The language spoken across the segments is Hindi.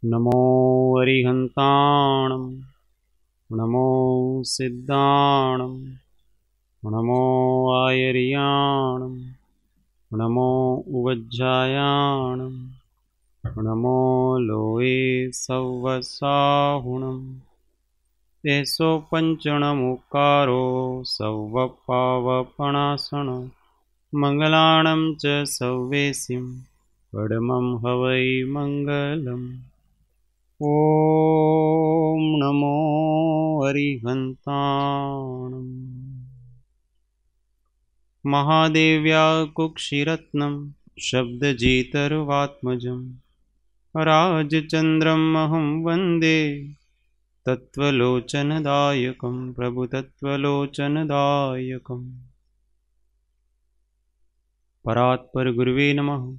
नमो अरिहन्ताणं नमो सिद्धाणं नमो आयर्याणं नमो उवज्जायाणं नमो लोये सव्वसाहुणम् एसो पञ्चणमुकारो सव्वपावपणासण मङ्गलाणं च सव्वेसिं पडमं हवै मङ्गलम्। ॐ नमो अरिहन्ताणम्। महादेव्या कुक्षिरत्नं शब्दजेतर्वात्मजं राजचन्द्रमहं वन्दे तत्त्वलोचनदायकं प्रभुतत्त्वलोचनदायकम्। परात्पर गुरुवे नमः,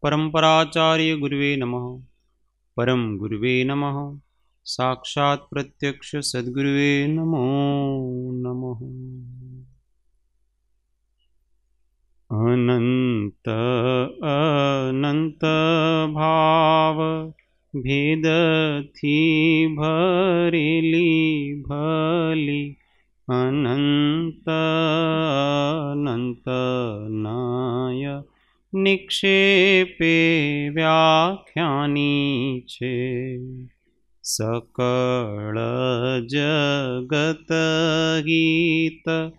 परम्पराचार्य गुरुवे नमः, परम गुरुवे नमः, साक्षात् प्रत्यक्ष सद्गुरुवे नमो नमः। अनंत अनंत भाव भेद थी भरेली भली अनंत अनंत नाय निक्षेपे व्याख्यानी छे। सकल जगत गीत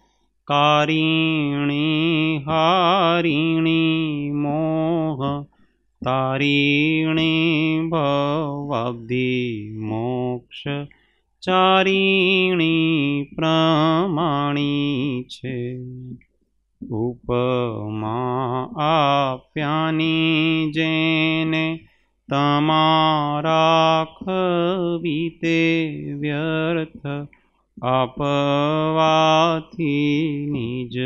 कारिणी हारिणी मोह तारिणी भवाब्धि मोक्ष चारिणी प्रमाणी छे। उपमा आप्यानी जेने तमारा खवीते व्यर्थ आपवाथी निज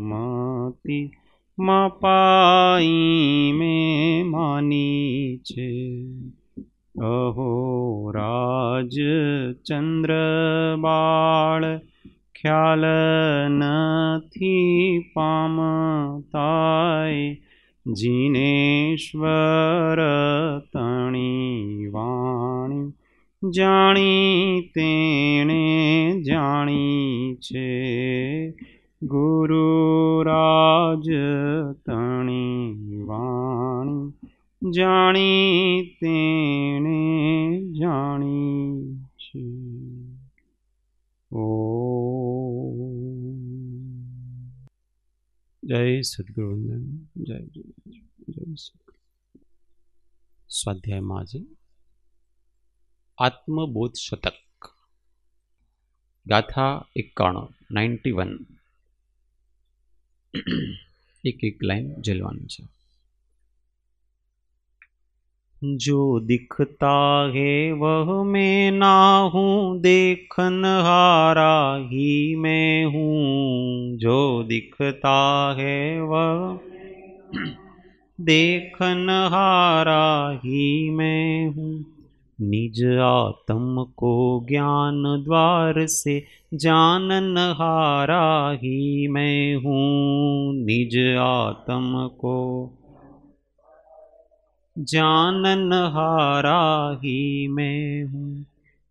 मति मपाई में मानी छे। अहो राज चंद्र बाळ ख्याल नथी पामताय जिनेश्वर तणी वाणी जाणी तेणे जाणी छे। गुरुराज तणी वाणी जाणी तेणे जाणी छे। जय सद्गुरुवंदन। जय जय जय सद्गुरु। स्वाध्याय माझे आत्मबोध शतक गाथा 91 एक लाइन झेलवानी छे। जो दिखता है वह मैं ना हूँ, देखनहारा ही मैं हूँ। जो दिखता है वह देखनहारा ही मैं हूँ। निज आत्म को ज्ञान द्वार से जाननहारा ही मैं हूँ। निज आत्म को जाननहारा ही मैं हूँ।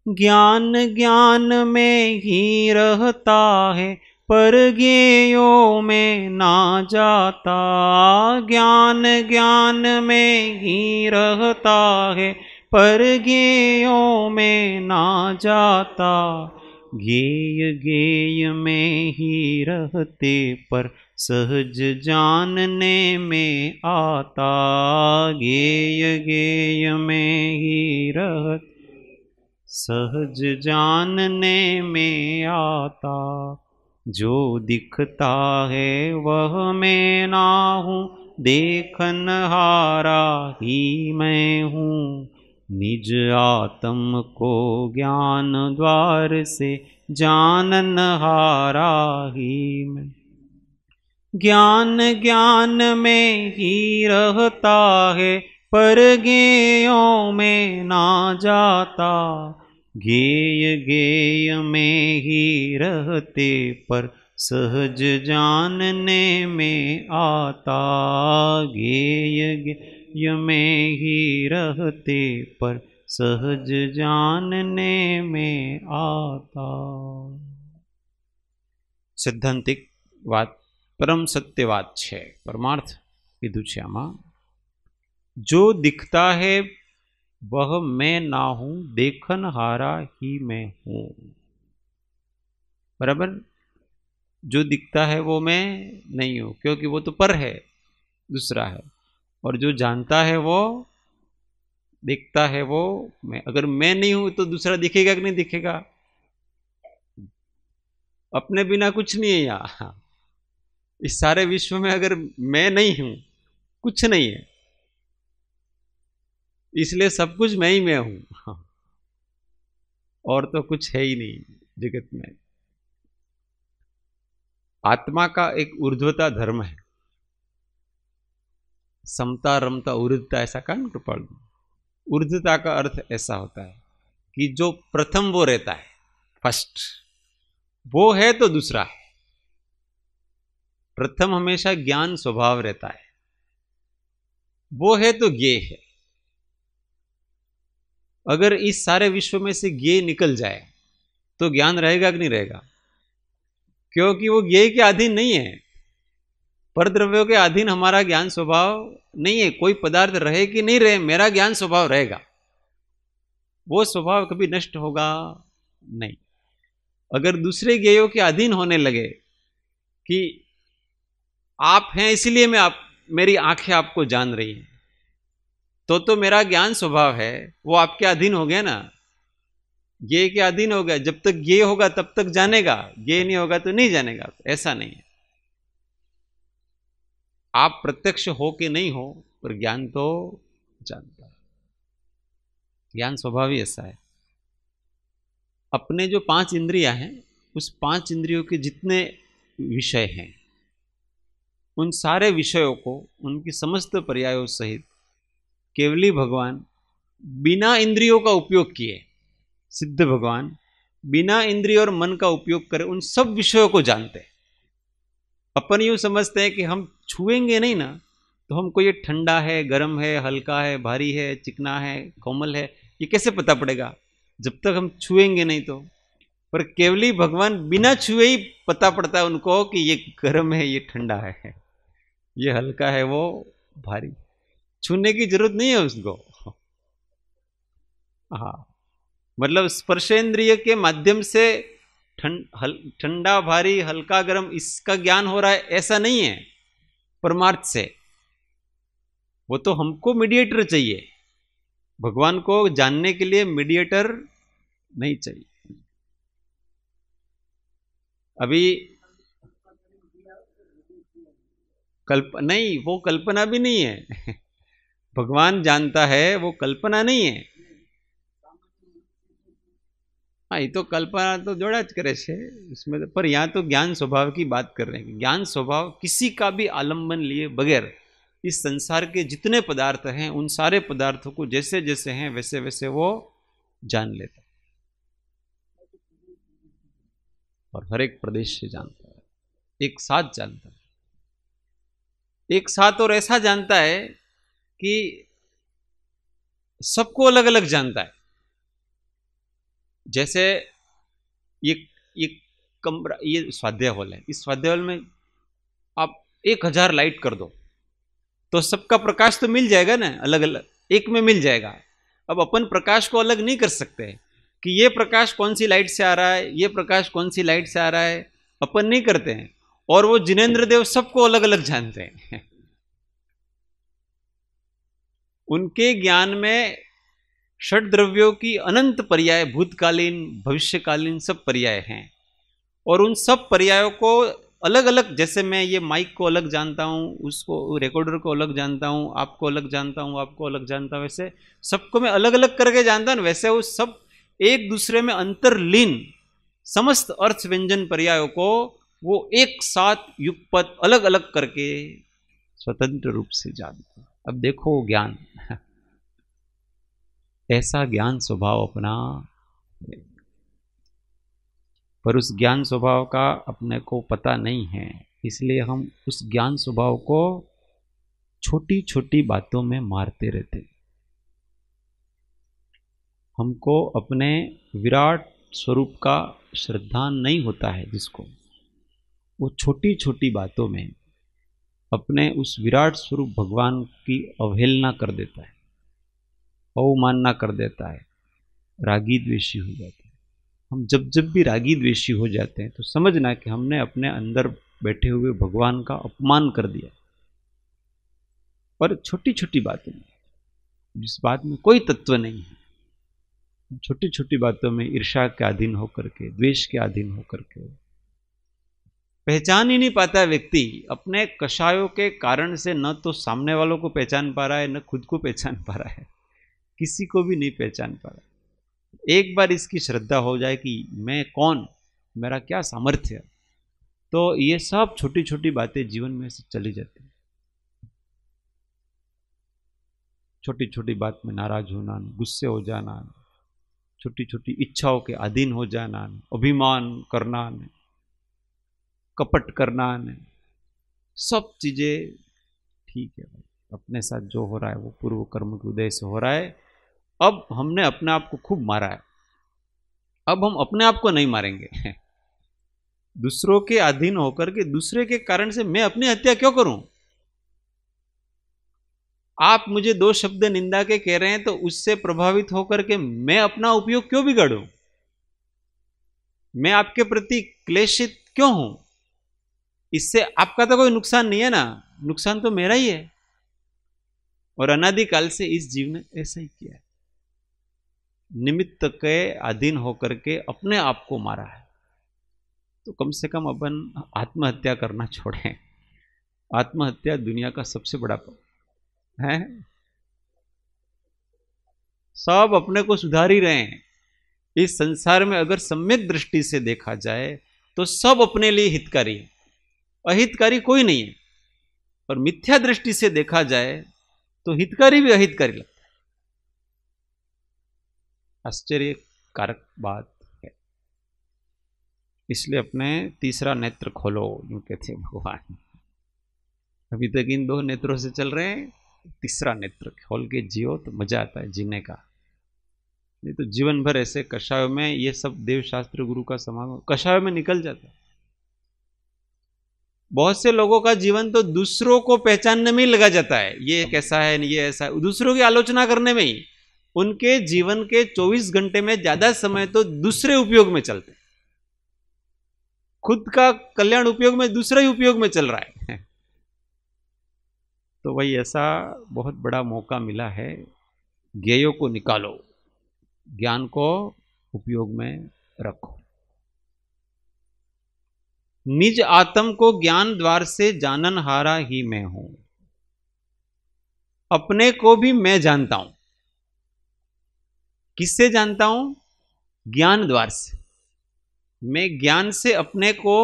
ज्ञान ज्ञान में ही रहता है, पर ज्ञेयों में ना जाता। ज्ञान ज्ञान में ही रहता है, पर ज्ञेयों में ना जाता। ज्ञेय ज्ञेय में ही रहते, पर सहज जानने में आता। ज्ञेय ज्ञेय में ही रहते, सहज जानने में आता। जो दिखता है वह मैं ना हूँ, देखनहारा ही मैं हूँ। निज आत्म को ज्ञान द्वार से जाननहारा ही मैं। ज्ञान ज्ञान में ही रहता है, पर ज्ञेयों में ना जाता। ज्ञेय ज्ञेय में ही रहते पर सहज जानने में आता। ज्ञेय ज्ञेय में ही रहते पर सहज जानने में आता। सैद्धांतिक बात परम सत्य बात है, परमार्थ कीधुं छे आमां। जो दिखता है वह मैं ना हूं, देखन हारा ही मैं हूं। बराबर, जो दिखता है वो मैं नहीं हूं, क्योंकि वो तो पर है, दूसरा है। और जो जानता है वो दिखता है वो मैं। अगर मैं नहीं हूं तो दूसरा दिखेगा कि नहीं दिखेगा? अपने बिना कुछ नहीं है यहां। इस सारे विश्व में अगर मैं नहीं हूं, कुछ नहीं है, इसलिए सब कुछ मैं ही मैं हूं, और तो कुछ है ही नहीं जगत में। आत्मा का एक ऊर्ध्वता धर्म है, समता रमता ऊर्ध्वता, ऐसा कहा ना कृपाल। ऊर्ध्वता का अर्थ ऐसा होता है कि जो प्रथम वो रहता है, फर्स्ट वो है तो दूसरा है। प्रथम हमेशा ज्ञान स्वभाव रहता है, वो है तो ज्ञेय है। अगर इस सारे विश्व में से ज्ञेय निकल जाए तो ज्ञान रहेगा कि नहीं रहेगा? क्योंकि वो ज्ञेय के अधीन नहीं है, परद्रव्यों के अधीन हमारा ज्ञान स्वभाव नहीं है। कोई पदार्थ रहे कि नहीं रहे, मेरा ज्ञान स्वभाव रहेगा, वो स्वभाव कभी नष्ट होगा नहीं। अगर दूसरे ज्ञेयों के अधीन होने लगे कि आप हैं इसलिए मेरी आंखें आपको जान रही हैं, तो मेरा ज्ञान स्वभाव है वो आपके अधीन हो गया ना, ज्ञेय के अधीन हो गया। जब तक ज्ञेय होगा तब तक जानेगा, ज्ञेय नहीं होगा तो नहीं जानेगा। ऐसा नहीं है, आप प्रत्यक्ष हो कि नहीं हो पर ज्ञान तो जानता है। ज्ञान स्वभाव ही ऐसा है। अपने जो 5 इंद्रियां हैं, उस 5 इंद्रियों के जितने विषय हैं, उन सारे विषयों को उनकी समस्त पर्यायों सहित केवली भगवान बिना इंद्रियों का उपयोग किए, सिद्ध भगवान बिना इंद्रिय और मन का उपयोग करे उन सब विषयों को जानते हैं। अपन यूं समझते हैं कि हम छुएंगे नहीं ना तो हमको ये ठंडा है, गर्म है, हल्का है, भारी है, चिकना है, कोमल है, ये कैसे पता पड़ेगा जब तक हम छुएंगे नहीं तो। पर केवली भगवान बिना छुए ही पता पड़ता है उनको कि ये गर्म है, ये ठंडा है, ये हल्का है, वो भारी। छूने की जरूरत नहीं है उसको। हाँ, मतलब स्पर्शेंद्रिय के माध्यम से ठंडा भारी हल्का गर्म इसका ज्ञान हो रहा है, ऐसा नहीं है परमार्थ से। वो तो हमको मीडिएटर चाहिए, भगवान को जानने के लिए मीडिएटर नहीं चाहिए। अभी नहीं, वो कल्पना भी नहीं है। भगवान जानता है, वो कल्पना नहीं है। हाँ, ये तो कल्पना तो जोड़ा ज करे छे इसमें तो, पर यहाँ तो ज्ञान स्वभाव की बात कर रहे हैं। ज्ञान स्वभाव किसी का भी आलंबन लिए बगैर इस संसार के जितने पदार्थ हैं उन सारे पदार्थों को जैसे जैसे हैं वैसे वैसे वो जान लेता है, और हर एक प्रदेश से जानता है, एक साथ जानता है, एक साथ। और ऐसा जानता है कि सबको अलग अलग जानता है। जैसे ये ये कमरा, ये स्वाध्याय हॉल है, इस स्वाध्याय हॉल में आप 1000 लाइट कर दो तो सबका प्रकाश तो मिल जाएगा ना, अलग अलग एक में मिल जाएगा। अब अपन प्रकाश को अलग नहीं कर सकते कि ये प्रकाश कौन सी लाइट से आ रहा है, ये प्रकाश कौन सी लाइट से आ रहा है, अपन नहीं करते हैं। और वो जिनेंद्र देव सबको अलग अलग जानते हैं। उनके ज्ञान में षड द्रव्यों की अनंत पर्याय, भूतकालीन भविष्यकालीन सब पर्याय हैं, और उन सब पर्यायों को अलग अलग, जैसे मैं ये माइक को अलग जानता हूँ, उसको रिकॉर्डर को अलग जानता हूँ, आपको अलग जानता हूँ, आपको अलग जानता हूँ, वैसे सबको मैं अलग अलग करके जानता हूँ। वैसे वो सब एक दूसरे में अंतर्लीन समस्त अर्थ व्यंजन पर्यायों को वो एक साथ युगपत अलग अलग करके स्वतंत्र रूप से जानता। अब देखो ज्ञान, ऐसा ज्ञान स्वभाव अपना पर उस ज्ञान स्वभाव का अपने को पता नहीं है, इसलिए हम उस ज्ञान स्वभाव को छोटी छोटी बातों में मारते रहते। हमको अपने विराट स्वरूप का श्रद्धा नहीं होता है, जिसको वो छोटी छोटी बातों में अपने उस विराट स्वरूप भगवान की अवहेलना कर देता है, अवमानना कर देता है, रागी द्वेषी हो जाता है। हम जब जब भी रागी द्वेषी हो जाते हैं तो समझना कि हमने अपने अंदर बैठे हुए भगवान का अपमान कर दिया। और छोटी छोटी बातों में, जिस बात में कोई तत्व नहीं है, छोटी छोटी बातों में ईर्ष्या के अधीन होकर के, द्वेष के अधीन होकर के पहचान ही नहीं पाता व्यक्ति। अपने कषायों के कारण से न तो सामने वालों को पहचान पा रहा है, न खुद को पहचान पा रहा है, किसी को भी नहीं पहचान पा रहा। एक बार इसकी श्रद्धा हो जाए कि मैं कौन, मेरा क्या सामर्थ्य, तो ये सब छोटी छोटी बातें जीवन में से चली जाती। छोटी छोटी बात में नाराज होना, गुस्से हो जाना, छोटी छोटी इच्छाओं के अधीन हो जाना, अभिमान करना, कपट करना, सब चीजें ठीक है भाई, अपने साथ जो हो रहा है वो पूर्व कर्म के उदय से हो रहा है। अब हमने अपने आप को खूब मारा है, अब हम अपने आप को नहीं मारेंगे। दूसरों के अधीन होकर के, दूसरे के कारण से मैं अपनी हत्या क्यों करूं? आप मुझे दो शब्द निंदा के कह रहे हैं तो उससे प्रभावित होकर के मैं अपना उपयोग क्यों बिगाड़ूं? मैं आपके प्रति क्लेशित क्यों हूं? इससे आपका तो कोई नुकसान नहीं है ना, नुकसान तो मेरा ही है। और अनादिकाल से इस जीव ने ऐसा ही किया है, निमित्त के अधीन होकर के अपने आप को मारा है। तो कम से कम अपन आत्महत्या करना छोड़ें। आत्महत्या दुनिया का सबसे बड़ा है। सब अपने को सुधार ही रहे हैं। इस संसार में अगर सम्यक दृष्टि से देखा जाए तो सब अपने लिए हितकारी है, अहितकारी कोई नहीं है। और मिथ्या दृष्टि से देखा जाए तो हितकारी भी अहितकारी लगता है। आश्चर्यकारक बात है। इसलिए अपने तीसरा नेत्र खोलो, यूं कहते भगवान। अभी तक इन दो नेत्रों से चल रहे हैं, तीसरा नेत्र खोल के जियो तो मजा आता है जीने का। नहीं तो जीवन भर ऐसे कषायों में, ये सब देवशास्त्र गुरु का समागम कषायों में निकल जाता है। बहुत से लोगों का जीवन तो दूसरों को पहचानने में ही लगा जाता है, ये कैसा है, ये ऐसा है, दूसरों की आलोचना करने में ही। उनके जीवन के 24 घंटे में ज्यादा समय तो दूसरे उपयोग में चलते हैं। खुद का कल्याण उपयोग में, दूसरा ही उपयोग में चल रहा है। तो वही ऐसा बहुत बड़ा मौका मिला है। ज्ञेयों को निकालो, ज्ञान को उपयोग में रखो। निज आत्म को ज्ञान द्वार से जानन हारा ही मैं हूं। अपने को भी मैं जानता हूं। किससे जानता हूं? ज्ञान द्वार से। मैं ज्ञान से अपने को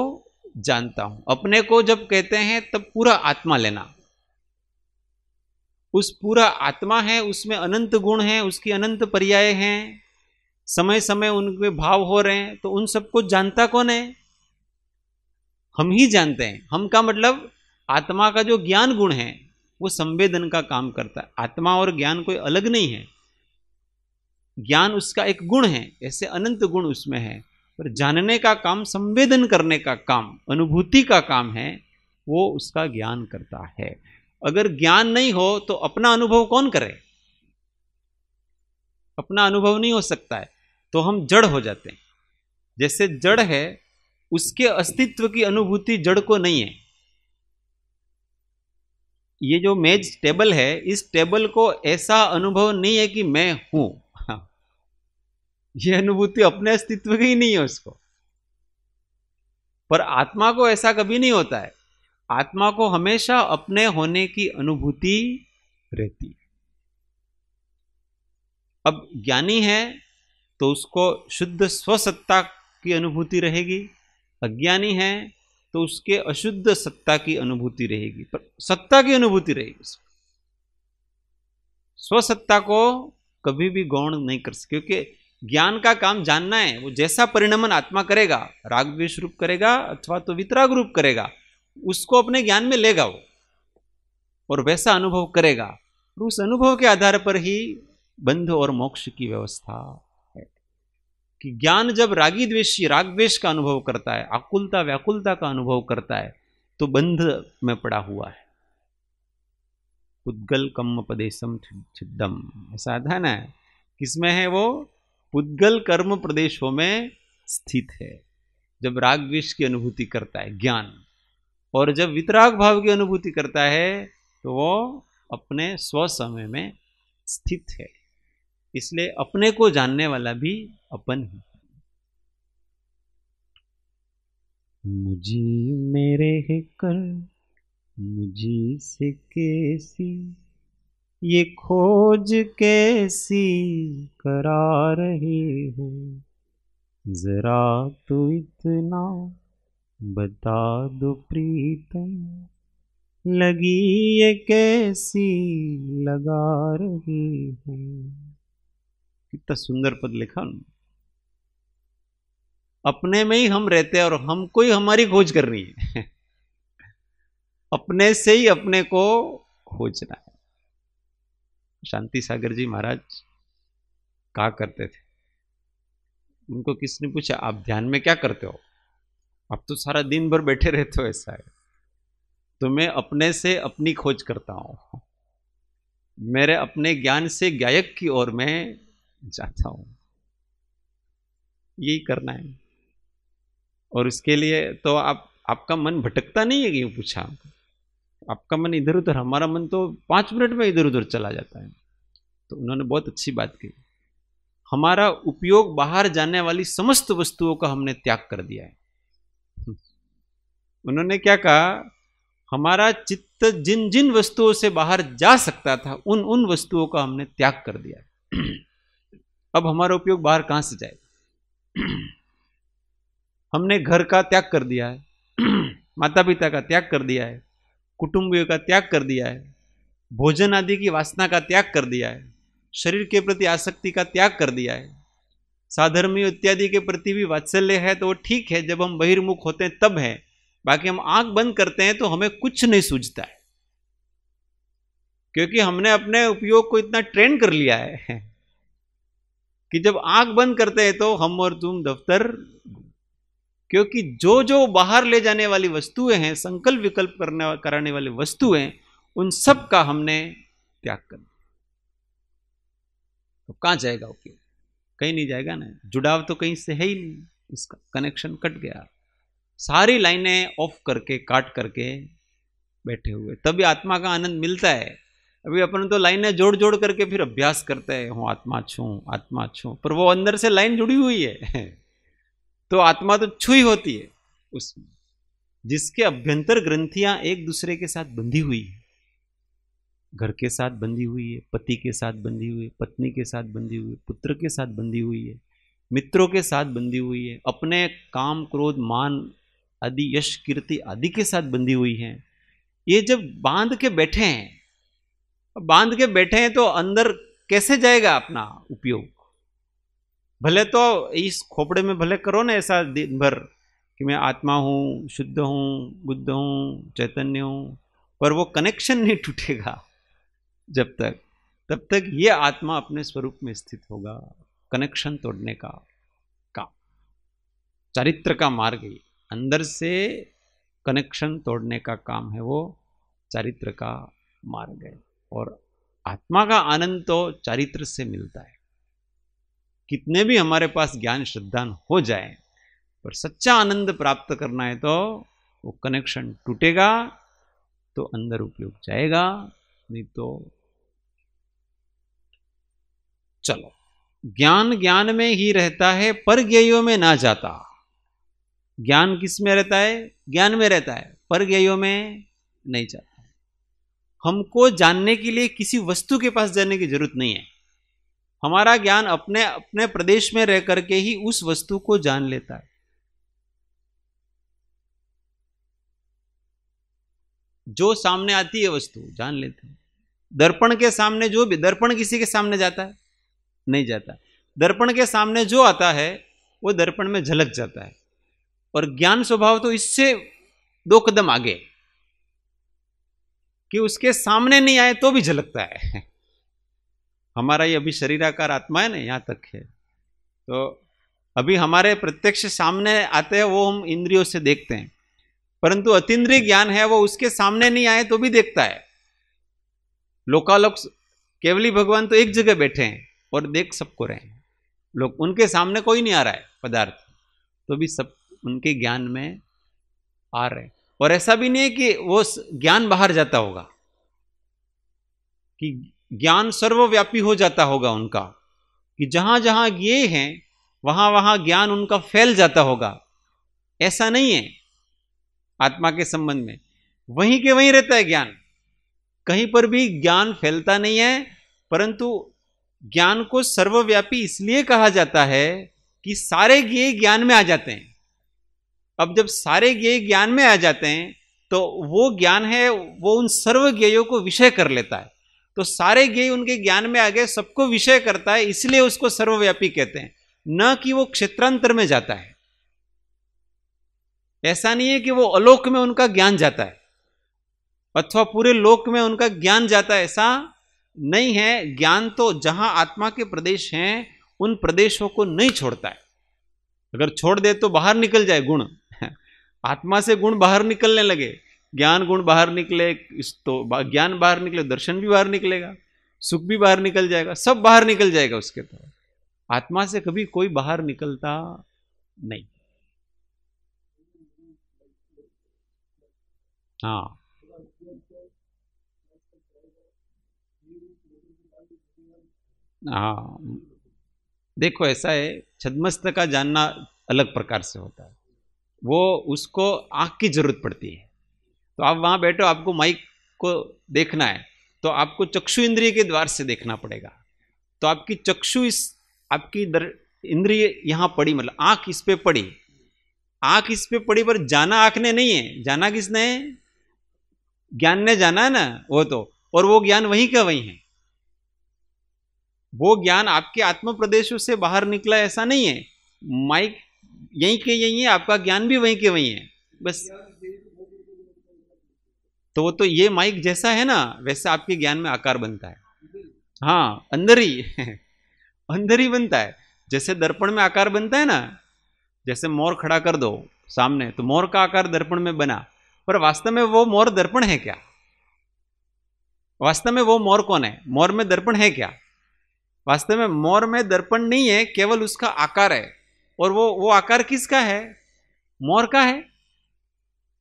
जानता हूं। अपने को जब कहते हैं तब पूरा आत्मा लेना। उस पूरा आत्मा है, उसमें अनंत गुण हैं, उसकी अनंत पर्याय हैं, समय समय उनके भाव हो रहे हैं। तो उन सबको जानता कौन है? हम ही जानते हैं। हम का मतलब आत्मा का जो ज्ञान गुण है वो संवेदन का काम करता है। आत्मा और ज्ञान कोई अलग नहीं है, ज्ञान उसका एक गुण है, ऐसे अनंत गुण उसमें है। पर जानने का काम, संवेदन करने का काम, अनुभूति का काम है, वो उसका ज्ञान करता है। अगर ज्ञान नहीं हो तो अपना अनुभव कौन करे? अपना अनुभव नहीं हो सकता है, तो हम जड़ हो जाते हैं। जैसे जड़ है, उसके अस्तित्व की अनुभूति जड़ को नहीं है। ये जो मेज टेबल है, इस टेबल को ऐसा अनुभव नहीं है कि मैं हूं। ये अनुभूति अपने अस्तित्व की ही नहीं है उसको। पर आत्मा को ऐसा कभी नहीं होता है। आत्मा को हमेशा अपने होने की अनुभूति रहती है। अब ज्ञानी है तो उसको शुद्ध स्वसत्ता की अनुभूति रहेगी, अज्ञानी है तो उसके अशुद्ध सत्ता की अनुभूति रहेगी, पर सत्ता की अनुभूति रहेगी। स्वसत्ता को कभी भी गौण नहीं कर सकते, क्योंकि ज्ञान का काम जानना है। वो जैसा परिणमन आत्मा करेगा, राग द्वेष रूप करेगा अथवा तो वितराग रूप करेगा, उसको अपने ज्ञान में लेगा वो और वैसा अनुभव करेगा, और उस अनुभव के आधार पर ही बंध और मोक्ष की व्यवस्था है। कि ज्ञान जब रागी द्वेषी राग द्वेष का अनुभव करता है, आकुलता व्याकुलता का अनुभव करता है, तो बंध में पड़ा हुआ है। पुद्गल कर्म प्रदेशम छिद्दम, ऐसा आता है ना, किसमें है वो? पुद्गल कर्म प्रदेशों में स्थित है। जब राग द्वेष की अनुभूति करता है ज्ञान, और जब वितराग भाव की अनुभूति करता है, तो वो अपने स्व समय में स्थित है। इसलिए अपने को जानने वाला भी अपन ही। मुझी मेरे है कर मुझी से कैसी, ये खोज कैसी करा रहे हो, जरा तो इतना बता दो प्रीतम, लगी ये कैसी लगा रही हो। कितना सुंदर पद लिखा। अपने में ही हम रहते हैं और हमको ही हमारी खोज करनी है। अपने से ही अपने को खोजना है। शांति सागर जी महाराज कहा करते थे, उनको किसने पूछा आप ध्यान में क्या करते हो? आप तो सारा दिन भर बैठे रहते हो। ऐसा है तो मैं अपने से अपनी खोज करता हूं, मेरे अपने ज्ञान से गायक की ओर मैं जाता हूं। यही करना है। और इसके लिए तो आपका मन भटकता नहीं है? क्यों पूछा? आपका मन इधर उधर, हमारा मन तो 5 मिनट में इधर उधर चला जाता है। तो उन्होंने बहुत अच्छी बात की, हमारा उपयोग बाहर जाने वाली समस्त वस्तुओं का हमने त्याग कर दिया है। उन्होंने क्या कहा? हमारा चित्त जिन जिन वस्तुओं से बाहर जा सकता था, उन उन वस्तुओं का हमने त्याग कर दिया है। अब हमारा उपयोग बाहर कहां से जाए? हमने घर का त्याग कर दिया है, माता पिता का त्याग कर दिया है, कुटुंबियों का त्याग कर दिया है, भोजन आदि की वासना का त्याग कर दिया है, शरीर के प्रति आसक्ति का त्याग कर दिया है, साधर्मी इत्यादि के प्रति भी वात्सल्य है तो वो ठीक है, जब हम बहिर्मुख होते हैं तब है। बाकी हम आंख बंद करते हैं तो हमें कुछ नहीं सूझता है, क्योंकि हमने अपने उपयोग को इतना ट्रेन कर लिया है कि जब आंख बंद करते हैं तो हम और तुम दफ्तर। क्योंकि जो जो बाहर ले जाने वाली वस्तुएं हैं, संकल्प विकल्प कराने वाली वस्तुएं, उन सब का हमने त्याग कर दिया। तो कहां जाएगा उपयोग? कहीं नहीं जाएगा ना। जुड़ाव तो कहीं से है ही नहीं, उसका कनेक्शन कट गया। सारी लाइनें ऑफ करके काट करके बैठे हुए, तभी आत्मा का आनंद मिलता है। अभी अपन तो लाइनें जोड़ जोड़ करके फिर अभ्यास करते हैं, हूं आत्मा छू, पर वो अंदर से लाइन जुड़ी हुई है। तो आत्मा तो छुई होती है उसमें, जिसके अभ्यंतर ग्रंथियां एक दूसरे के साथ बंधी हुई है। घर के साथ बंधी हुई है, पति के साथ बंधी हुई है, पत्नी के साथ बंधी हुई है, पुत्र के साथ बंधी हुई है, मित्रों के साथ बंधी हुई है, अपने काम क्रोध मान आदि यश कीर्ति आदि के साथ बंधी हुई है। ये जब बांध के बैठे हैं तो अंदर कैसे जाएगा अपना उपयोग? भले तो इस खोपड़े में भले करो ना ऐसा दिन भर कि मैं आत्मा हूं, शुद्ध हूं, बुद्ध हूं, चैतन्य हूं, पर वो कनेक्शन नहीं टूटेगा जब तक, तब तक ये आत्मा अपने स्वरूप में स्थित होगा। कनेक्शन तोड़ने का काम, चारित्र का मार्ग ही अंदर से कनेक्शन तोड़ने का काम है, वो चारित्र का मार्ग है। और आत्मा का आनंद तो चारित्र से मिलता है। कितने भी हमारे पास ज्ञान श्रद्धान हो जाए, पर सच्चा आनंद प्राप्त करना है तो वो कनेक्शन टूटेगा तो अंदर उपयोग जाएगा, नहीं तो चलो। ज्ञान ज्ञान में ही रहता है, पर ज्ञेयों में ना जाता। ज्ञान किस में रहता है? ज्ञान में रहता है, पर ज्ञेयों में नहीं जाता। हमको जानने के लिए किसी वस्तु के पास जाने की जरूरत नहीं है। हमारा ज्ञान अपने अपने प्रदेश में रह करके ही उस वस्तु को जान लेता है। जो सामने आती है वस्तु जान लेते हैं। दर्पण के सामने, जो भी दर्पण किसी के सामने जाता है? नहीं जाता। दर्पण के सामने जो आता है वो दर्पण में झलक जाता है। और ज्ञान स्वभाव तो इससे 2 कदम आगे, कि उसके सामने नहीं आए तो भी झलकता है। हमारा ये अभी शरीराकार आत्मा है ना, यहां तक है। तो अभी हमारे प्रत्यक्ष सामने आते हैं वो हम इंद्रियों से देखते हैं, परंतु अतीन्द्रिय ज्ञान है वो उसके सामने नहीं आए तो भी देखता है। लोकालोक केवली भगवान तो एक जगह बैठे हैं और देख सबको रहे हैं, लोग उनके सामने कोई नहीं आ रहा है पदार्थ, तो भी सब उनके ज्ञान में आ रहे हैं। और ऐसा भी नहीं है कि वो ज्ञान बाहर जाता होगा, कि ज्ञान सर्वव्यापी हो जाता होगा उनका, कि जहां जहां ये हैं वहां वहां ज्ञान उनका फैल जाता होगा, ऐसा नहीं है। आत्मा के संबंध में वहीं के वहीं रहता है ज्ञान, कहीं पर भी ज्ञान फैलता नहीं है। परंतु ज्ञान को सर्वव्यापी इसलिए कहा जाता है कि सारे ज्ञेय ज्ञान में आ जाते हैं। अब जब सारे ज्ञेय ज्ञान में आ जाते हैं तो वो ज्ञान है वो उन सर्व ज्ञेयों को विषय कर लेता है। तो सारे ज्ञेय उनके ज्ञान में आ गए, सबको विषय करता है, इसलिए उसको सर्वव्यापी कहते हैं, न कि वो क्षेत्रांतर में जाता है। ऐसा नहीं है कि वो अलोक में उनका ज्ञान जाता है अथवा पूरे लोक में उनका ज्ञान जाता है, ऐसा नहीं है। ज्ञान तो जहां आत्मा के प्रदेश हैं उन प्रदेशों को नहीं छोड़ता है। अगर छोड़ दे तो बाहर निकल जाए गुण, आत्मा से गुण बाहर निकलने लगे, ज्ञान गुण बाहर निकले तो ज्ञान बाहर निकले, दर्शन भी बाहर निकलेगा, सुख भी बाहर निकल जाएगा, सब बाहर निकल जाएगा उसके। तो आत्मा से कभी कोई बाहर निकलता नहीं। हाँ, हाँ, देखो ऐसा है, छद्मस्त का जानना अलग प्रकार से होता है, वो उसको आंख की जरूरत पड़ती है। तो आप वहां बैठो, आपको माइक को देखना है तो आपको चक्षु इंद्रिय के द्वार से देखना पड़ेगा। तो आपकी चक्षु इस आपकी इंद्रिय यहां पड़ी, मतलब आंख इस पे पड़ी, आंख इस पे पड़ी, पर जाना आंख ने नहीं है, जाना किसने है? ज्ञान ने जाना है ना वो तो। और वो ज्ञान वहीं का वहीं है, वो ज्ञान आपके आत्म प्रदेशों से बाहर निकला ऐसा नहीं है। माइक यहीं के यहीं है, आपका ज्ञान भी वहीं के वहीं है बस। तो वो तो ये माइक जैसा है ना वैसा आपके ज्ञान में आकार बनता है। हाँ, अंदर ही अंदर ही बनता है। जैसे दर्पण में आकार बनता है ना, जैसे मोर खड़ा कर दो सामने तो मोर का आकार दर्पण में बना, पर वास्तव में वो मोर दर्पण है क्या? वास्तव में वो मोर कौन है? मोर में दर्पण है क्या? वास्तव में मोर में दर्पण नहीं है, केवल उसका आकार है। और वो आकार किसका है? मोर का है,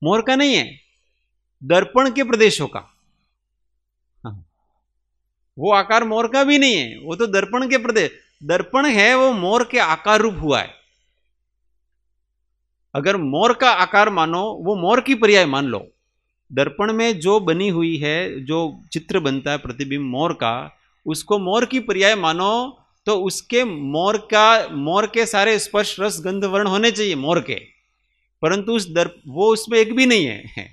मोर का नहीं है, दर्पण के प्रदेशों का। हाँ, वो आकार मोर का भी नहीं है, वो तो दर्पण के प्रदेश, दर्पण है वो मोर के आकार रूप हुआ है। अगर मोर का आकार मानो, वो मोर की पर्याय मान लो। दर्पण में जो बनी हुई है, जो चित्र बनता है प्रतिबिंब मोर का, उसको मोर की पर्याय मानो तो उसके मोर के सारे स्पर्श रस गंध वर्ण होने चाहिए मोर के, परंतु वो उसमें एक भी नहीं है।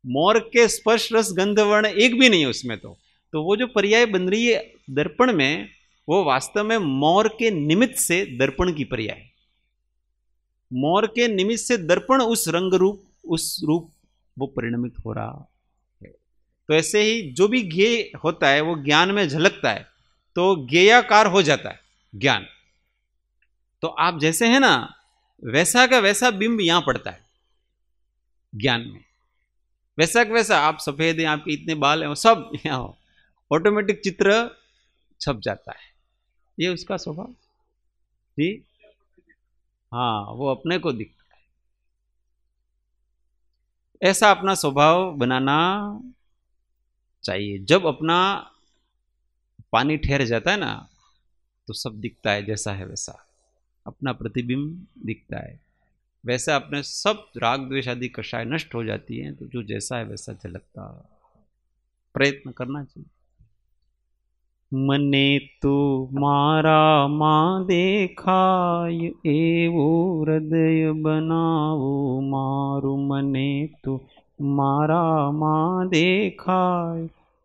मोर के स्पर्श रस गंध वर्ण एक भी नहीं है उसमें। तो वो जो पर्याय बन रही है दर्पण में, वो वास्तव में मोर के निमित्त से दर्पण की पर्याय, मोर के निमित्त से दर्पण उस रंग रूप, उस रूप वो परिणमित हो रहा है। तो ऐसे ही जो भी ज्ञेय होता है वो ज्ञान में झलकता है, तो ज्ञेयाकार हो जाता है ज्ञान। तो आप जैसे हैं ना, वैसा का वैसा बिंब यहां पड़ता है ज्ञान में, वैसा का वैसा। आप सफेद हैं, आपके इतने बाल हैं, वो सब यहां ऑटोमेटिक चित्र छप जाता है। ये उसका स्वभाव जी। हाँ, वो अपने को दिखता है। ऐसा अपना स्वभाव बनाना चाहिए। जब अपना पानी ठहर जाता है ना तो सब दिखता है, जैसा है वैसा अपना प्रतिबिंब दिखता है। वैसा अपने सब राग द्वेष आदि कषाय नष्ट हो जाती है, तो जो जैसा है वैसा झलकता। प्रयत्न करना चाहिए। मने तू मारा मां देखाय, एवो हृदय बनावो मारू। मने तू मारा मां देखाय,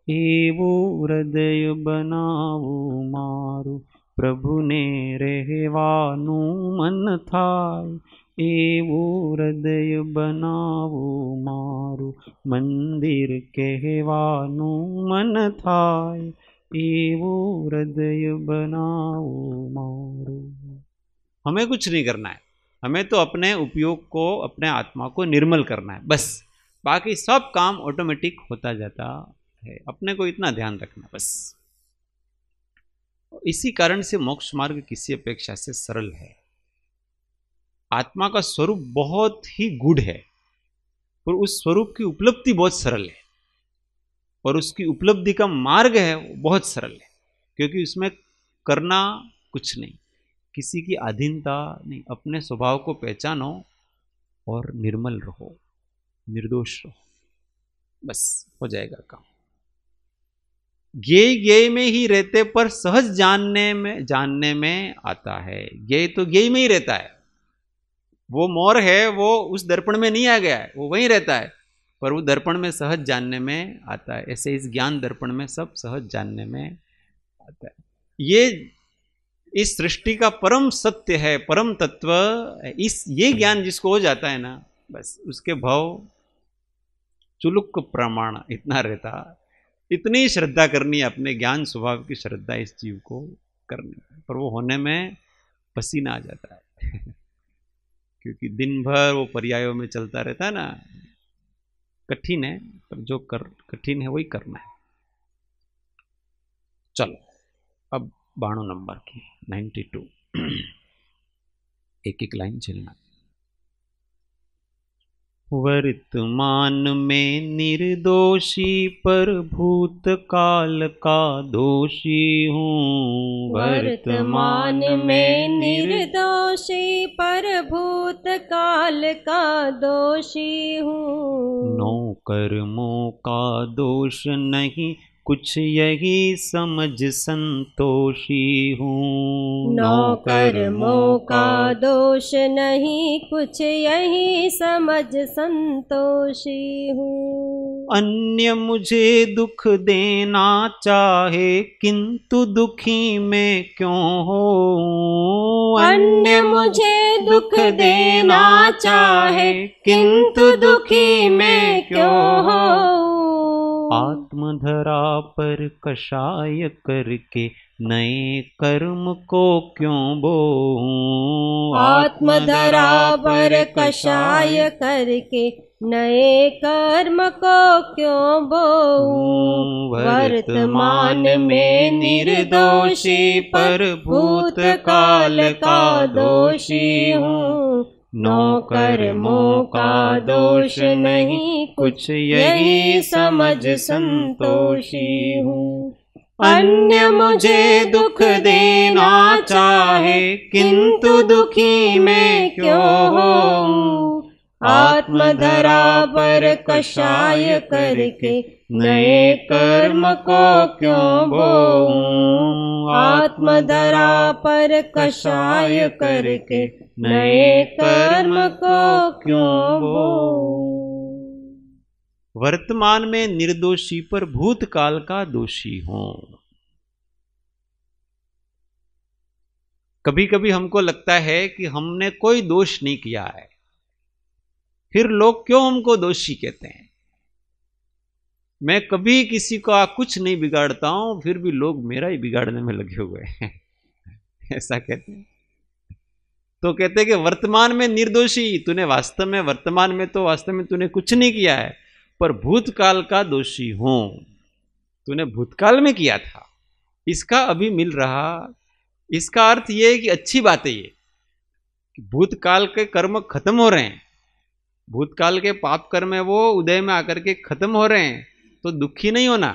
एवो हृदय बनावो मारू। प्रभु ने રહેવાનું મન થાય, એવું હૃદય બનાવું મારું, મંદિર કહેવાનું મન થાય, એવું હૃદય बनाऊं मारू। हमें कुछ नहीं करना है, हमें तो अपने उपयोग को, अपने आत्मा को निर्मल करना है बस, बाकी सब काम ऑटोमेटिक होता जाता है, अपने को इतना ध्यान रखना बस। इसी कारण से मोक्ष मार्ग किसी अपेक्षा से सरल है। आत्मा का स्वरूप बहुत ही गूढ़ है और उस स्वरूप की उपलब्धि बहुत सरल है, और उसकी उपलब्धि का मार्ग है वो बहुत सरल है, क्योंकि उसमें करना कुछ नहीं, किसी की अधीनता नहीं, अपने स्वभाव को पहचानो और निर्मल रहो, निर्दोष रहो, बस हो जाएगा काम। ज्ञेय में ही रहते पर सहज जानने में आता है। ज्ञेय तो ज्ञेय में ही रहता है, वो मोर है वो उस दर्पण में नहीं आ गया है, वो वहीं रहता है, पर वो दर्पण में सहज जानने में आता है। ऐसे इस ज्ञान दर्पण में सब सहज जानने में आता है। इस सृष्टि का परम सत्य है, परम तत्व, ये ज्ञान जिसको हो जाता है ना, बस उसके भाव चुलुक प्रमाण इतना रहता, इतनी श्रद्धा करनी है, अपने ज्ञान स्वभाव की श्रद्धा इस जीव को करनी, पर वो होने में पसीना आ जाता है क्योंकि दिन भर वो पर्यायों में चलता रहता है ना, कठिन है, पर जो कठिन है वही करना है। चलो अब 92 नंबर की 92 एक एक लाइन चलना। वर्तमान में निर्दोषी पर भूतकाल का दोषी हूँ। वर्तमान में निर्दोषी पर भूतकाल का दोषी हूँ। नौ कर्मों का दोष नहीं, कुछ यही समझ संतोषी हूँ। नौ कर्मों का दोष नहीं, कुछ यही समझ संतोषी हूँ। अन्य मुझे दुख देना चाहे, किंतु दुखी मैं क्यों हो। अन्य मुझे दुख देना चाहे, किंतु दुखी मैं क्यों हो। आत्मधरा पर कषाय करके नए कर्म को क्यों बोऊं। आत्मधरा पर कषाय करके नए कर्म को क्यों बोऊं। वर्तमान में निर्दोषी पर भूतकाल का दोषी हूँ। नौ कर्मों का दोष नहीं, कुछ यही समझ संतोषी हूँ। अन्य मुझे दुख देना चाहे, किंतु दुखी मैं क्यों हूँ। आत्मधरा पर कषाय करके नए कर्म को क्यों बोऊं। आत्मधरा पर कषाय करके नए कर्म को क्यों बोऊं। वर्तमान में निर्दोषी पर भूतकाल का दोषी हूं। कभी कभी हमको लगता है कि हमने कोई दोष नहीं किया है, फिर लोग क्यों हमको दोषी कहते हैं। मैं कभी किसी का कुछ नहीं बिगाड़ता हूं, फिर भी लोग मेरा ही बिगाड़ने में लगे हुए हैं ऐसा कहते हैं। तो कहते हैं कि वर्तमान में निर्दोषी, तूने वास्तव में वर्तमान में तो वास्तव में तूने कुछ नहीं किया है, पर भूतकाल का दोषी हूं। तूने भूतकाल में किया था, इसका अभी मिल रहा। इसका अर्थ यह है कि अच्छी बात है ये कि भूतकाल के कर्म खत्म हो रहे हैं, भूतकाल के पाप कर्म है वो उदय में आकर के खत्म हो रहे हैं, तो दुखी नहीं होना।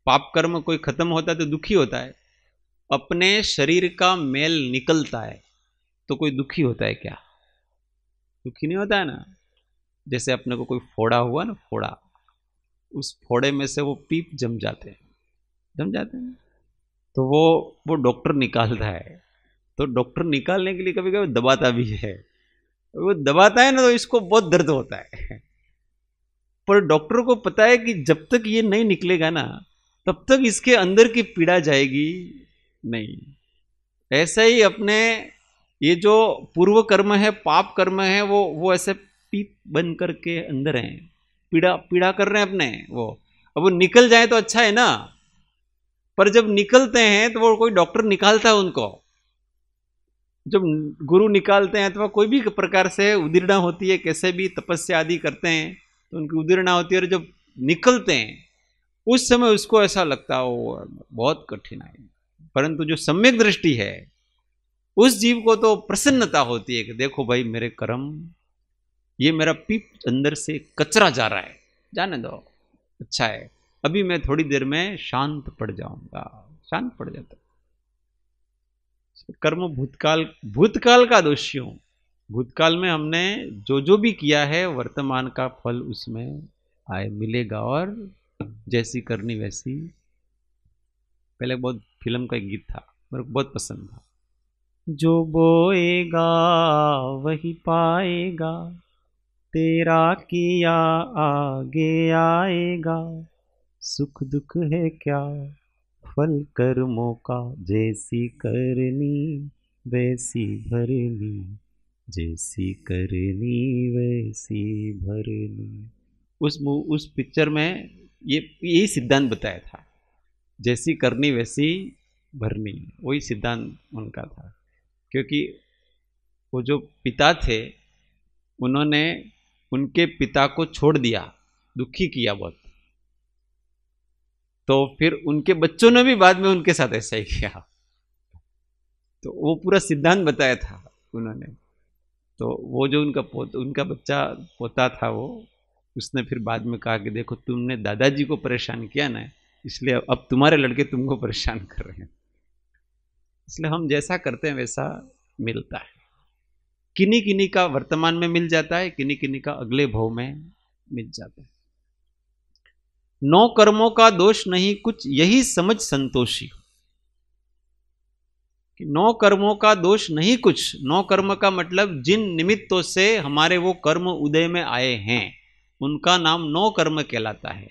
पाप कर्म कोई खत्म होता है तो दुखी होता है। अपने शरीर का मेल निकलता है तो कोई दुखी होता है क्या? दुखी नहीं होता है ना। जैसे अपने को कोई फोड़ा हुआ ना, फोड़ा, उस फोड़े में से वो पीप जम जाते हैं, तो वो डॉक्टर निकालता है। तो डॉक्टर निकालने के लिए कभी कभी दबाता भी है। वो दबाता है ना तो इसको बहुत दर्द होता है, पर डॉक्टर को पता है कि जब तक ये नहीं निकलेगा ना तब तक इसके अंदर की पीड़ा जाएगी नहीं। ऐसा ही अपने ये जो पूर्व कर्म है, पाप कर्म है, वो ऐसे पीप बन करके अंदर हैं, पीड़ा पीड़ा कर रहे हैं अपने। वो अब वो निकल जाए तो अच्छा है ना, पर जब निकलते हैं तो वो कोई डॉक्टर निकालता है उनको। जब गुरु निकालते हैं अथवा कोई भी प्रकार से उदीर्णा होती है, कैसे भी तपस्या आदि करते हैं तो उनकी उदीर्णा होती है, और जब निकलते हैं उस समय उसको ऐसा लगता है वो बहुत कठिन है। परंतु जो सम्यक दृष्टि है उस जीव को तो प्रसन्नता होती है कि देखो भाई मेरे कर्म, ये मेरा पीप अंदर से कचरा जा रहा है, जाने दो, अच्छा है, अभी मैं थोड़ी देर में शांत पड़ जाऊंगा। शांत पड़ जाता। कर्म भूतकाल का दोषियों, भूतकाल में हमने जो जो भी किया है वर्तमान का फल उसमें आए मिलेगा। और जैसी करनी वैसी, पहले बहुत फिल्म का एक गीत था, मेरे को बहुत पसंद था, जो बोएगा वही पाएगा, तेरा किया आगे आएगा, सुख दुख है क्या फल कर्मों का, जैसी करनी वैसी भरनी, जैसी करनी वैसी भरनी। उस पिक्चर में यही सिद्धांत बताया था, जैसी करनी वैसी भरनी, वही सिद्धांत उनका था। क्योंकि वो जो पिता थे उन्होंने उनके पिता को छोड़ दिया, दुखी किया बहुत, तो फिर उनके बच्चों ने भी बाद में उनके साथ ऐसा ही किया। तो वो पूरा सिद्धांत बताया था उन्होंने। तो वो जो उनका बच्चा पोता था, वो उसने फिर बाद में कहा कि देखो तुमने दादाजी को परेशान किया ना, इसलिए अब तुम्हारे लड़के तुमको परेशान कर रहे हैं। इसलिए हम जैसा करते हैं वैसा मिलता है। किन्हीं किन्हीं का वर्तमान में मिल जाता है, किन्हीं किन्हीं का अगले भव में मिल जाता है। 9 कर्मों का दोष नहीं कुछ, यही समझ संतोषी। 9 कर्मों का दोष नहीं कुछ। 9 कर्म का मतलब जिन निमित्तों से हमारे वो कर्म उदय में आए हैं उनका नाम 9 कर्म कहलाता है।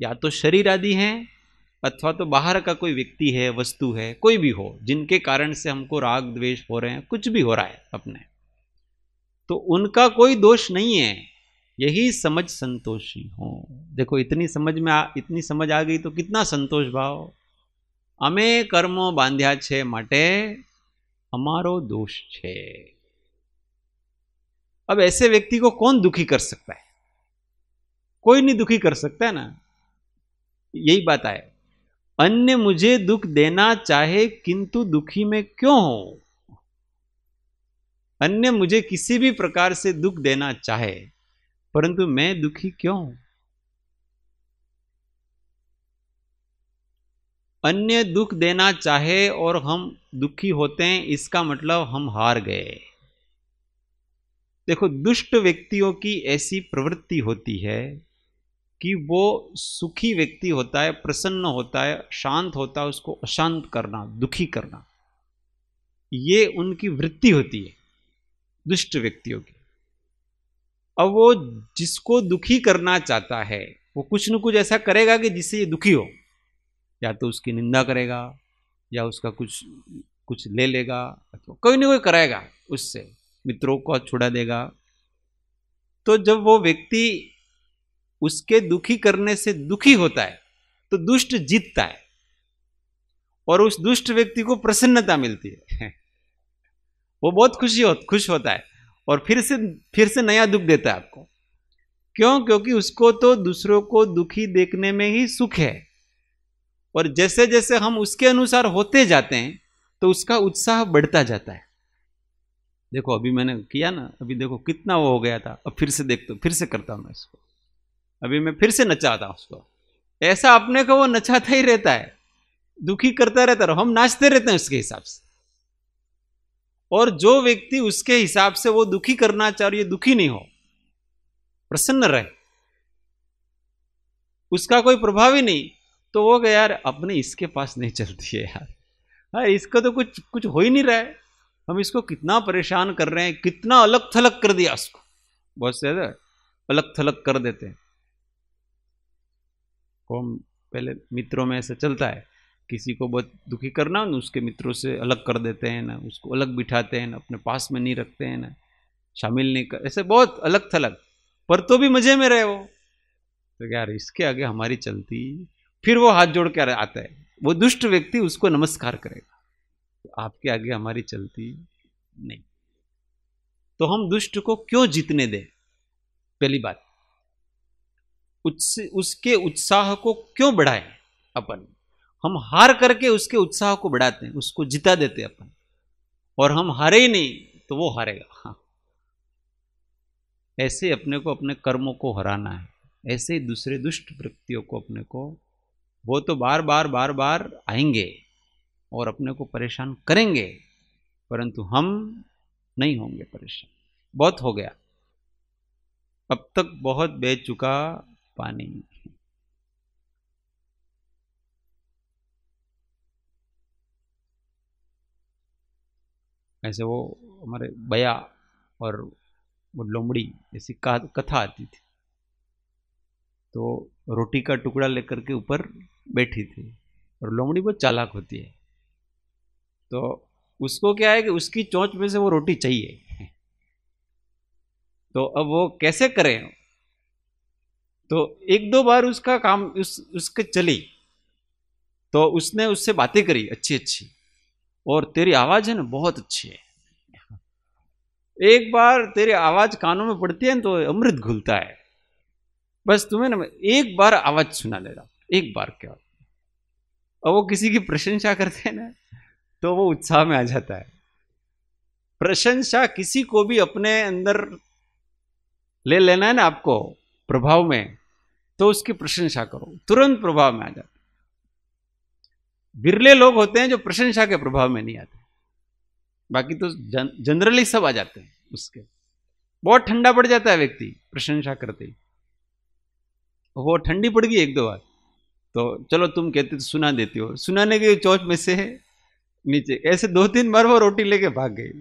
या तो शरीर आदि हैं, अथवा तो बाहर का कोई व्यक्ति है, वस्तु है, कोई भी हो, जिनके कारण से हमको राग द्वेष हो रहे हैं, कुछ भी हो रहा है अपने, तो उनका कोई दोष नहीं है, यही समझ संतोषी हो। देखो इतनी समझ आ गई तो कितना संतोष भाव। अमे कर्मो बांध्या छे माटे हमारो दोष छे। अब ऐसे व्यक्ति को कौन दुखी कर सकता है? कोई नहीं दुखी कर सकता है ना। यही बात है, अन्य मुझे दुख देना चाहे किंतु दुखी में क्यों हो। अन्य मुझे किसी भी प्रकार से दुख देना चाहे परंतु मैं दुखी क्यों? अन्य दुख देना चाहे और हम दुखी होते हैं, इसका मतलब हम हार गए। देखो दुष्ट व्यक्तियों की ऐसी प्रवृत्ति होती है कि वो सुखी व्यक्ति होता है, प्रसन्न होता है, शांत होता है, उसको अशांत करना, दुखी करना, ये उनकी वृत्ति होती है दुष्ट व्यक्तियों की। अब वो जिसको दुखी करना चाहता है वो कुछ न कुछ ऐसा करेगा कि जिससे ये दुखी हो। या तो उसकी निंदा करेगा, या उसका कुछ ले लेगा, अथवा कोई ना कोई कराएगा, उससे मित्रों को छुड़ा देगा। तो जब वो व्यक्ति उसके दुखी करने से दुखी होता है तो दुष्ट जीतता है और उस दुष्ट व्यक्ति को प्रसन्नता मिलती है। वो बहुत खुश होता है और फिर से नया दुख देता है आपको। क्यों? क्योंकि उसको तो दूसरों को दुखी देखने में ही सुख है, और जैसे जैसे हम उसके अनुसार होते जाते हैं तो उसका उत्साह बढ़ता जाता है। देखो अभी मैंने किया ना, अभी देखो कितना वो हो गया था, अब फिर से देखता हूं, फिर से करता हूं मैं इसको, अभी मैं फिर से नचाता हूं उसको। ऐसा अपने को वो नचाता ही रहता है, दुखी करता रहता है, हम नाचते रहते हैं उसके हिसाब से। और जो व्यक्ति उसके हिसाब से वो दुखी करना चाह रही है, दुखी नहीं हो, प्रसन्न रहे, उसका कोई प्रभाव ही नहीं, तो वो गया यार अपने इसके पास नहीं चलती है यार, हाँ इसका तो कुछ हो ही नहीं रहा है, हम इसको कितना परेशान कर रहे हैं, कितना अलग थलग कर दिया उसको, बहुत से अलग थलग कर देते हैं। हम पहले मित्रों में ऐसा चलता है, किसी को बहुत दुखी करना हो ना, उसके मित्रों से अलग कर देते हैं ना, उसको अलग बिठाते हैं ना, अपने पास में नहीं रखते हैं ना, शामिल नहीं कर, ऐसे बहुत अलग थलग, पर तो भी मजे में रहे वो। तो यार इसके आगे हमारी चलती। फिर वो हाथ जोड़ कर आता है, वो दुष्ट व्यक्ति उसको नमस्कार करेगा, आपके आगे हमारी चलती नहीं। तो हम दुष्ट को क्यों जीतने दें? पहली बात, उसके उत्साह को क्यों बढ़ाएं अपन? हम हार करके उसके उत्साह को बढ़ाते हैं, उसको जिता देते अपन, और हम हारे ही नहीं तो वो हारेगा। हाँ, ऐसे अपने को अपने कर्मों को हराना है, ऐसे ही दूसरे दुष्ट व्यक्तियों को अपने को, वो तो बार बार आएंगे और अपने को परेशान करेंगे, परंतु हम नहीं होंगे परेशान। बहुत हो गया, अब तक बहुत बह चुका पानी। ऐसे वो हमारे बया और वो लोमड़ी ऐसी कथा आती थी, तो रोटी का टुकड़ा लेकर के ऊपर बैठी थी, और लोमड़ी बहुत चालाक होती है, तो उसको क्या है कि उसकी चोंच में से वो रोटी चाहिए। तो अब वो कैसे करें? तो एक दो बार उसका काम उसके चली, तो उसने उससे बातें करी अच्छी अच्छी, और तेरी आवाज है ना बहुत अच्छी है, एक बार तेरी आवाज कानों में पड़ती है तो अमृत घुलता है, बस तुम्हें ना एक बार आवाज सुना दे रहा, एक बार क्या। और वो किसी की प्रशंसा करते हैं ना, तो वो उत्साह में आ जाता है। प्रशंसा किसी को भी अपने अंदर ले लेना है ना आपको प्रभाव में, तो उसकी प्रशंसा करो, तुरंत प्रभाव में आ जाता है। बिरले लोग होते हैं जो प्रशंसा के प्रभाव में नहीं आते, बाकी तो जनरली सब आ जाते हैं उसके। बहुत ठंडा पड़ जाता है व्यक्ति प्रशंसा करते ही, वो ठंडी पड़ गई एक दो बार, तो चलो तुम कहते तो सुना देती हो, सुनाने के चौथ में से नीचे, ऐसे दो तीन बार वो रोटी लेके भाग गई।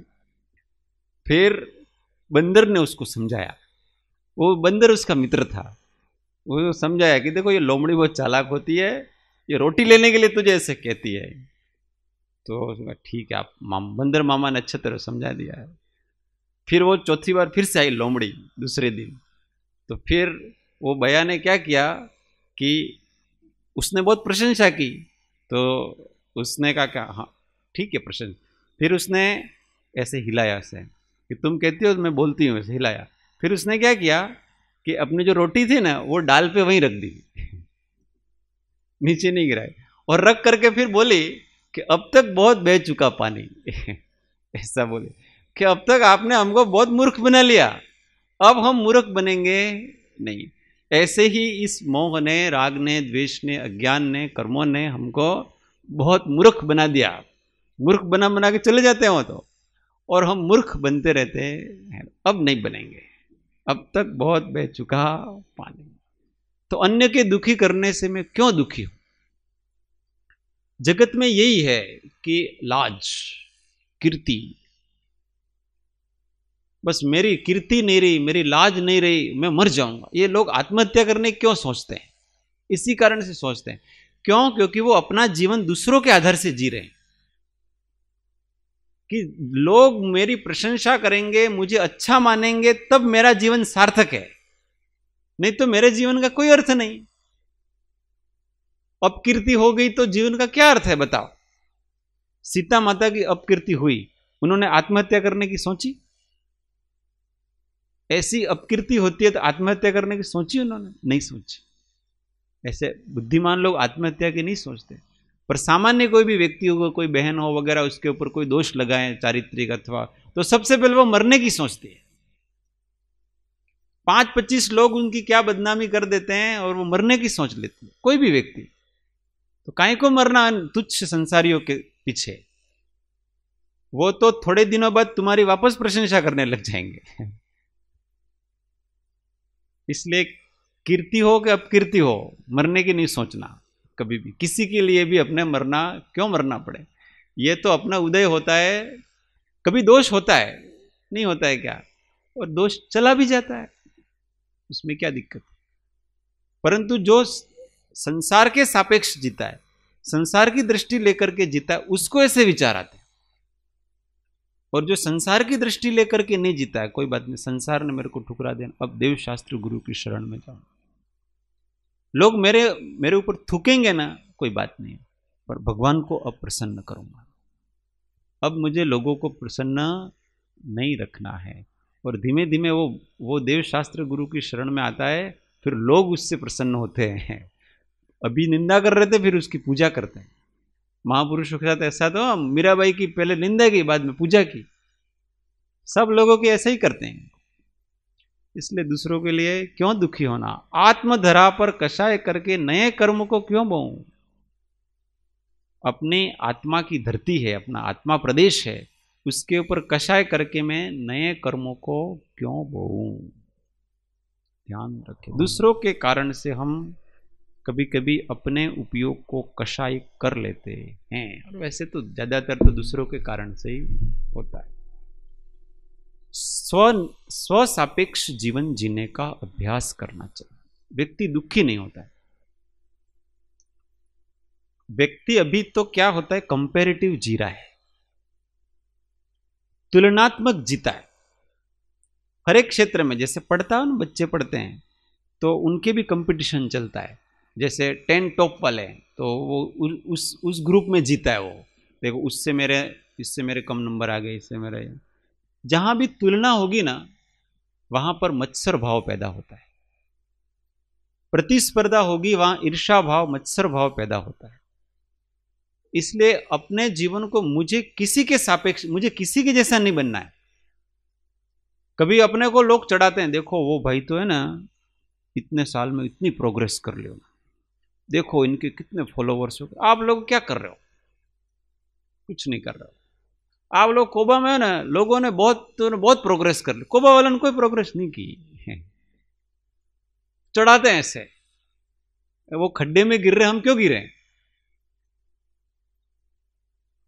फिर बंदर ने उसको समझाया, वो बंदर उसका मित्र था, वो समझाया कि देखो ये लोमड़ी बहुत चालाक होती है, ये रोटी लेने के लिए तुझे ऐसे कहती है। तो ठीक है, आप बंदर मामा ने अच्छे तरह समझा दिया है। फिर वो चौथी बार फिर से आई लोमड़ी दूसरे दिन, तो फिर वो बया ने क्या किया कि उसने बहुत प्रशंसा की, तो उसने कहा क्या, हाँ ठीक है प्रशंसा। फिर उसने ऐसे हिलाया उसे कि तुम कहती हो मैं बोलती हूँ, ऐसे हिलाया। फिर उसने क्या किया कि अपनी जो रोटी थी ना वो डाल पे वहीं रख दी, नीचे नहीं गिराई, और रख करके फिर बोली कि अब तक बहुत बह चुका पानी। ऐसा बोले कि अब तक आपने हमको बहुत मूर्ख बना लिया, अब हम मूर्ख बनेंगे नहीं। ऐसे ही इस मोह ने, राग ने, द्वेष ने, अज्ञान ने, कर्मों ने हमको बहुत मूर्ख बना दिया। मूर्ख बना बना के चले जाते हैं वो तो, और हम मूर्ख बनते रहते हैं, अब नहीं बनेंगे, अब तक बहुत बह चुका पानी। तो अन्य के दुखी करने से मैं क्यों दुखी हूं? जगत में यही है कि लाज, कीर्ति, बस मेरी कीर्ति नहीं रही, मेरी लाज नहीं रही, मैं मर जाऊंगा। ये लोग आत्महत्या करने क्यों सोचते हैं? इसी कारण से सोचते हैं। क्यों? क्योंकि वो अपना जीवन दूसरों के आधार से जी रहे हैं, कि लोग मेरी प्रशंसा करेंगे, मुझे अच्छा मानेंगे, तब मेरा जीवन सार्थक है, नहीं तो मेरे जीवन का कोई अर्थ नहीं। अपकीर्ति हो गई तो जीवन का क्या अर्थ है बताओ? सीता माता की अपकीर्ति हुई, उन्होंने आत्महत्या करने की सोची? ऐसी अपकीर्ति होती है तो आत्महत्या करने की सोची उन्होंने? नहीं सोची। ऐसे बुद्धिमान लोग आत्महत्या की नहीं सोचते। पर सामान्य कोई भी व्यक्ति हो, कोई बहन हो वगैरह, उसके ऊपर कोई दोष लगाए चारित्रिक अथवा, तो सबसे पहले वो मरने की सोचती है। 5-25 लोग उनकी क्या बदनामी कर देते हैं और वो मरने की सोच लेती है कोई भी व्यक्ति। तो काहे को मरना तुच्छ संसारियों के पीछे? वो तो थोड़े दिनों बाद तुम्हारी वापस प्रशंसा करने लग जाएंगे। इसलिए कीर्ति हो कि अपकीर्ति हो, मरने की नहीं सोचना कभी भी, किसी के लिए भी अपने मरना क्यों मरना पड़े। ये तो अपना उदय होता है, कभी दोष होता है, नहीं होता है क्या, और दोष चला भी जाता है, उसमें क्या दिक्कत। परंतु जो संसार के सापेक्ष जीता है, संसार की दृष्टि लेकर के जीता है, उसको ऐसे विचार आते हैं। और जो संसार की दृष्टि लेकर के नहीं जीता है, कोई बात नहीं, संसार ने मेरे को ठुकरा दिया, अब देव शास्त्र गुरु की शरण में जाऊं। लोग मेरे ऊपर थूकेंगे ना, कोई बात नहीं, पर भगवान को अब प्रसन्न करूंगा। अब मुझे लोगों को प्रसन्न नहीं रखना है। और धीमे धीमे वो देव शास्त्र गुरु की शरण में आता है, फिर लोग उससे प्रसन्न होते हैं। अभी निंदा कर रहे थे, फिर उसकी पूजा करते हैं। महापुरुषों के साथ ऐसा तो मीराबाई की पहले निंदा की, बाद में पूजा की। सब लोगों के ऐसे ही करते हैं। इसलिए दूसरों के लिए क्यों दुखी होना, आत्मधरा पर कषाय करके नए कर्म को क्यों बोऊं। अपनी आत्मा की धरती है, अपना आत्मा प्रदेश है, उसके ऊपर कषाय करके मैं नए कर्मों को क्यों बोऊं। ध्यान रखें, दूसरों के कारण से हम कभी कभी अपने उपयोग को कषाय कर लेते हैं, और वैसे तो ज्यादातर तो दूसरों के कारण से ही होता है। स्व सापेक्ष जीवन जीने का अभ्यास करना चाहिए, व्यक्ति दुखी नहीं होता है। व्यक्ति अभी तो क्या होता है, कंपैरेटिव जी रहा है, तुलनात्मक जीता है हर एक क्षेत्र में। जैसे पढ़ता हो ना, बच्चे पढ़ते हैं तो उनके भी कंपटीशन चलता है। जैसे 10 टॉप वाले हैं तो वो उस ग्रुप में जीता है। वो देखो इससे मेरे कम नंबर आ गए, इससे मेरे। जहां भी तुलना होगी ना, वहां पर मत्सर भाव पैदा होता है। प्रतिस्पर्धा होगी, वहां ईर्ष्या भाव, मत्सर भाव पैदा होता है। इसलिए अपने जीवन को मुझे किसी के सापेक्ष, मुझे किसी के जैसा नहीं बनना है। कभी अपने को लोग चढ़ाते हैं, देखो वो भाई तो है ना, इतने साल में इतनी प्रोग्रेस कर लियो, देखो इनके कितने फॉलोवर्स हो गए। आप लोग क्या कर रहे हो? कुछ नहीं कर रहे हो। आप लोग कोबा में है ना, लोगों ने बहुत प्रोग्रेस कर ली, कोबा वालों ने कोई प्रोग्रेस नहीं की है। चढ़ाते हैं ऐसे, वो खड्डे में गिर रहे, हम क्यों गिरे?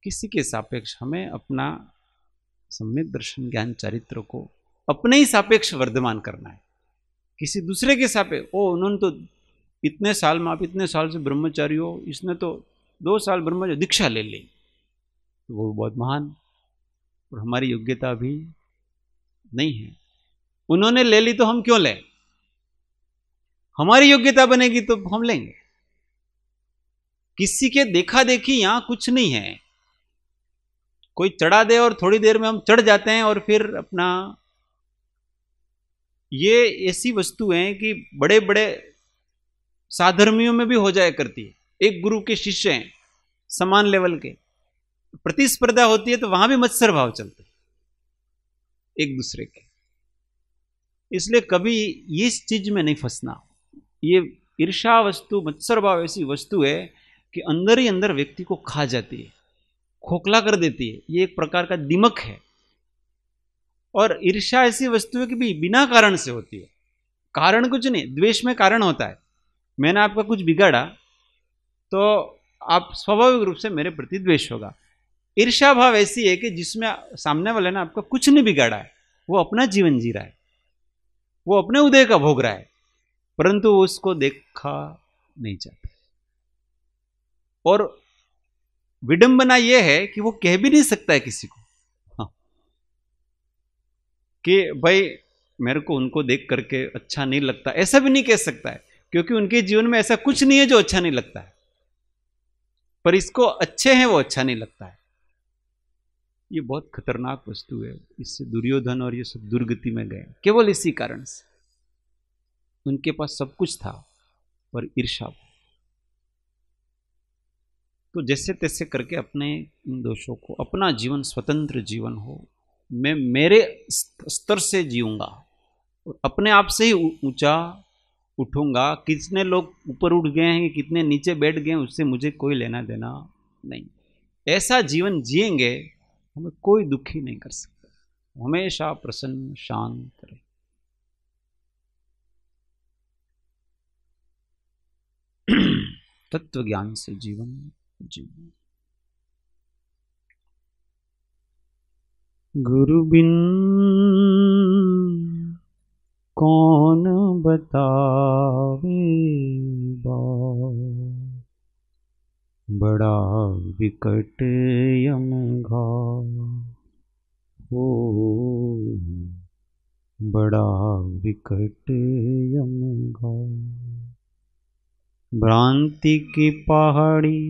किसी के सापेक्ष हमें अपना सम्यक दर्शन ज्ञान चरित्र को अपने ही सापेक्ष वर्धमान करना है। किसी दूसरे के सापेक्ष, उन्होंने तो इतने साल में, आप इतने साल से ब्रह्मचारी हो, इसने तो 2 साल ब्रह्मचारी दीक्षा ले ली, तो वो बहुत महान, और हमारी योग्यता अभी नहीं है। उन्होंने ले ली तो हम क्यों लें? हमारी योग्यता बनेगी तो हम लेंगे। किसी के देखा देखी यहां कुछ नहीं है। कोई चढ़ा दे और थोड़ी देर में हम चढ़ जाते हैं, और फिर अपना, ये ऐसी वस्तु है कि बड़े बड़े साधर्मियों में भी हो जाया करती है। एक गुरु के शिष्य हैं समान लेवल के, प्रतिस्पर्धा होती है तो वहां भी मत्सर भाव चलते एक दूसरे के। इसलिए कभी इस चीज में नहीं फंसना। ये ईर्ष्या वस्तु, मत्सर भाव ऐसी वस्तु है कि अंदर ही अंदर व्यक्ति को खा जाती है, खोखला कर देती है। ये एक प्रकार का दिमक है। और ईर्ष्या ऐसी वस्तु है कि भी बिना कारण से होती है, कारण कुछ नहीं। द्वेष में कारण होता है। मैंने आपका कुछ बिगाड़ा तो आप स्वाभाविक रूप से मेरे प्रति द्वेष होगा। ईर्ष्या भाव ऐसी है कि जिसमें सामने वाले ने आपका कुछ नहीं बिगाड़ा है, वो अपना जीवन जी रहा है, वो अपने उदय का भोग रहा है, परंतु वो उसको देखा नहीं चाहता। और विडंबना यह है कि वो कह भी नहीं सकता है किसी को, हाँ, कि भाई मेरे को उनको देख करके अच्छा नहीं लगता, ऐसा भी नहीं कह सकता है, क्योंकि उनके जीवन में ऐसा कुछ नहीं है जो अच्छा नहीं लगता है। पर इसको अच्छे हैं वो अच्छा नहीं लगता है। ये बहुत खतरनाक वस्तु है। इससे दुर्योधन और ये सब दुर्गति में गए केवल इसी कारण से। उनके पास सब कुछ था पर ईर्ष्या। तो जैसे तैसे करके अपने इन दोषों को, अपना जीवन स्वतंत्र जीवन हो, मैं मेरे स्तर से जीऊंगा और अपने आप से ही ऊंचा उठूंगा। कितने लोग ऊपर उठ गए हैं, कितने नीचे बैठ गए हैं, उससे मुझे कोई लेना देना नहीं। ऐसा जीवन जिएंगे, हमें कोई दुखी नहीं कर सकता। हमेशा प्रसन्न शांत रहे। तत्व ज्ञान से जीवन जीवन। गुरु बिन कौन बतावे बात, बड़ा विकट यम घात हो, बड़ा विकट यम घात। भ्रांति की पहाड़ी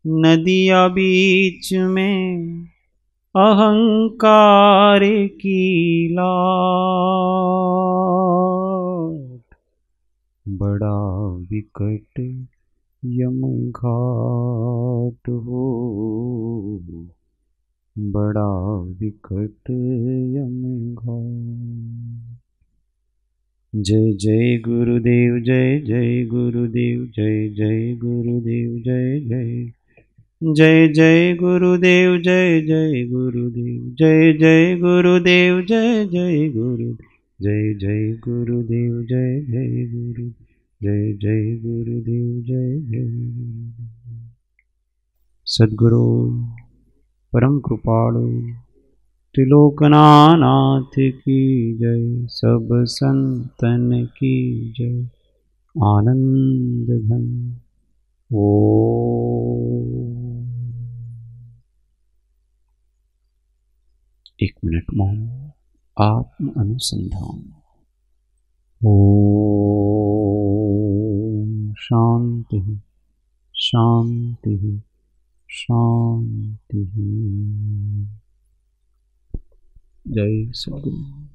नदिया बीच में, अहंकार की लाट, बड़ा विकट यम घाट हो, बड़ा विकट यम घाट। जय जय गुरुदेव, जय जय गुरुदेव, जय जय गुरुदेव, जय जय, जय जय गुरुदेव, जय जय गुरुदेव, जय जय गुरुदेव, जय जय गुरुदेव, जय जय गुरुदेव, जय जय गुरु, जय जय गुरुदेव, जय जय। सद्गुरु परम कृपालु त्रिलोकनाथ की जय, सब संतन की जय। आनंद घन ओम। 1 मिनट मौन आत्म अनुसंधान। ओम शांति शांति शांति। जय सद्गुरु।